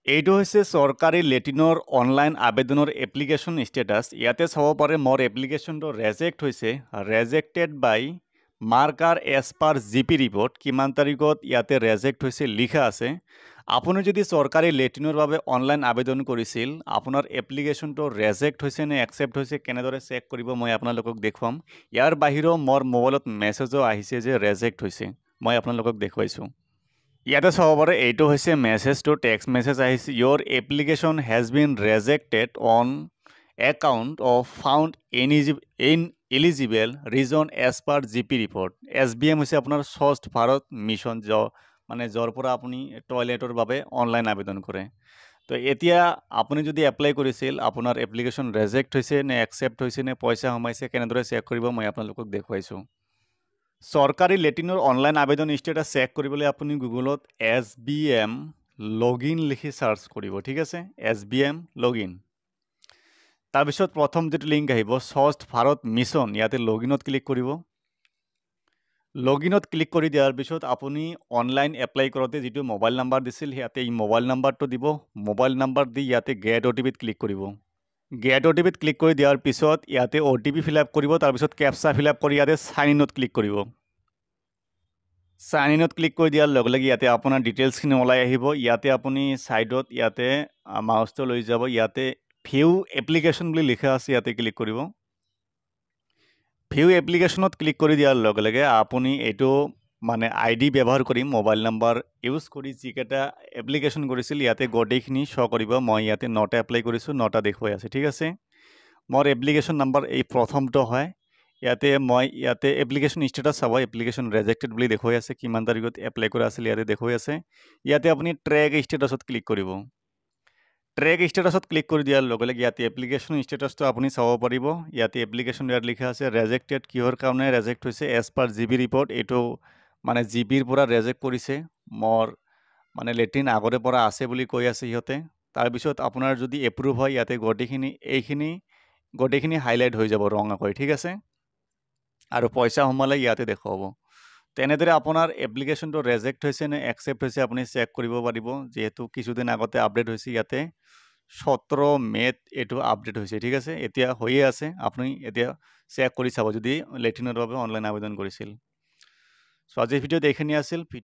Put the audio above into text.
এইটো হৈছে চৰকাৰী লেটিনৰ অনলাইন আবেদনৰ এপ্লিকেশ্যন ষ্টেটাছ। ইয়াতে চাব পাৰে মোৰ এপ্লিকেশ্যনটো ৰেজেক্ট হৈছে, rejected by marker as per GP report. কিমান তাৰিখত ইয়াতে ৰেজেক্ট হৈছে লিখা আছে। আপুনি যদি চৰকাৰী লেটিনৰ বাবে অনলাইন আবেদন কৰিছিল, আপোনাৰ এপ্লিকেশ্যনটো ৰেজেক্ট হৈছে নে একচেপ্ট হৈছে কেনেদৰে চেক কৰিব মই আপোনালোকক দেখুৱাম। ইয়াৰ বাহিৰেও মোৰ মোবাইলত মেছেজো আহিছে যে ৰেজেক্ট হৈছে, মই আপোনালোকক দেখুৱাইছোঁ। ইয়াতে চাব পাৰে এইটো হৈছে মেছেজটো, টেক্সট মেছেজ আহিছে, your application has been rejected on account of found ineligible reason as per G P report. SBM হৈছে আপোনাৰ স্বচ্ছ ভাৰত মিছন, য'ৰ পৰা আপুনি টয়লেটৰ বাবে অনলাইন আবেদন কৰে। তো এতিয়া আপুনি যদি এপ্লাই কৰিছিল, আপোনাৰ এপ্লিকেশ্যন ৰেজেক্ট হৈছে নে একচেপ্ট হৈছে নে পইচা সোমাইছে কেনেদৰে চেক কৰিব মই আপোনালোকক দেখুৱাইছোঁ। চৰকাৰী লেটিনৰ অনলাইন আবেদন ষ্টেটাছ চেক কৰিবলৈ আপুনি গুগলত SBM লগইন লিখি চাৰ্চ কৰিব, ঠিক আছে। SBM login. তাৰপিছত প্ৰথম যিটো লিংক আহিব স্বচ্ছ ভাৰত মিছন, ইয়াতে লগইনত ক্লিক কৰিব। লগইনত ক্লিক কৰি দিয়াৰ পিছত আপুনি অনলাইন এপ্লাই কৰোঁতে যিটো মোবাইল নাম্বাৰ দিছিল ইয়াতে এই মোবাইল নাম্বাৰটো দিব। মোবাইল নাম্বাৰ দি ইয়াতে গেট OTPত ক্লিক কৰিব। গেট OTPত ক্লিক কৰি দিয়াৰ পিছত ইয়াতে OTP ফিল আপ কৰিব, তাৰপিছত কেপচা ফিল আপ কৰি ইয়াতে চাইন ইনত ক্লিক কৰিব। চাইন ইনত ক্লিক কৰি দিয়াৰ লগে লগে ইয়াতে আপোনাৰ ডিটেইলছখিনি ওলাই আহিব। ইয়াতে আপুনি ছাইডত ইয়াতে মাউচটো লৈ যাব, ইয়াতে ভিউ এপ্লিকেশ্যন বুলি লিখা আছে, ইয়াতে ক্লিক কৰিব। ভিউ এপ্লিকেশ্যনত ক্লিক কৰি দিয়াৰ লগে লগে আপুনি এইটো ID ব্যৱহাৰ কৰি মোবাইল নাম্বাৰ ইউজ কৰি যিকেইটা এপ্লিকেশ্যন কৰিছিল ইয়াতে গোটেইখিনি শ্ব' কৰিব। মই ইয়াতে 9টা এপ্লাই কৰিছোঁ, 9টা দেখুৱাই আছে, ঠিক আছে। মোৰ এপ্লিকেশ্যন নাম্বাৰ এই প্ৰথমটো হয়। ইয়াতে এপ্লিকেশ্যন ষ্টেটাছ চাব, এপ্লিকেশ্যন ৰেজেক্টেড বুলি দেখুৱাই আছে, কিমান তাৰিখত এপ্লাই কৰা আছিল ইয়াতে দেখুৱাই আছে। ইয়াতে আপুনি ট্ৰেক ষ্টেটাছত ক্লিক কৰিব। ট্ৰেক ষ্টেটাছত ক্লিক কৰি দিয়াৰ লগে লগে ইয়াতে এপ্লিকেশ্যন ষ্টেটাছটো আপুনি চাব পাৰিব। ইয়াতে এপ্লিকেশ্যন ইয়াত লিখা আছে ৰেজেক্টেড, কিহৰ কাৰণে ৰেজেক্ট হৈছে এজ পাৰ জিবি ৰিপৰ্ট। এইটো জিবিৰ পৰা ৰেজেক্ট কৰিছে, মোৰ লেট্ৰিন আগৰে পৰা আছে বুলি কৈ আছে সিহঁতে। তাৰপিছত আপোনাৰ যদি এপ্ৰুভ হয় ইয়াতে গোটেইখিনি হাইলাইট হৈ যাব ৰঙাকৈ, ঠিক আছে। আৰু পইচা সোমালে ইয়াতে দেখুৱাব। তেনেদৰে আপোনাৰ এপ্লিকেশ্যনটো ৰেজেক্ট হৈছে নে একচেপ্ট হৈছে আপুনি চেক কৰিব পাৰিব। যিহেতু কিছুদিন আগতে আপডেট হৈছে, ইয়াতে 17 মে'ত এইটো আপডেট হৈছে, ঠিক আছে। এতিয়া হৈয়ে আছে, আপুনি এতিয়া চেক কৰি চাব যদি লেট্ৰিনৰ বাবে অনলাইন আবেদন কৰিছিল। চ' আজিৰ ভিডিঅ'ত এইখিনি আছিল।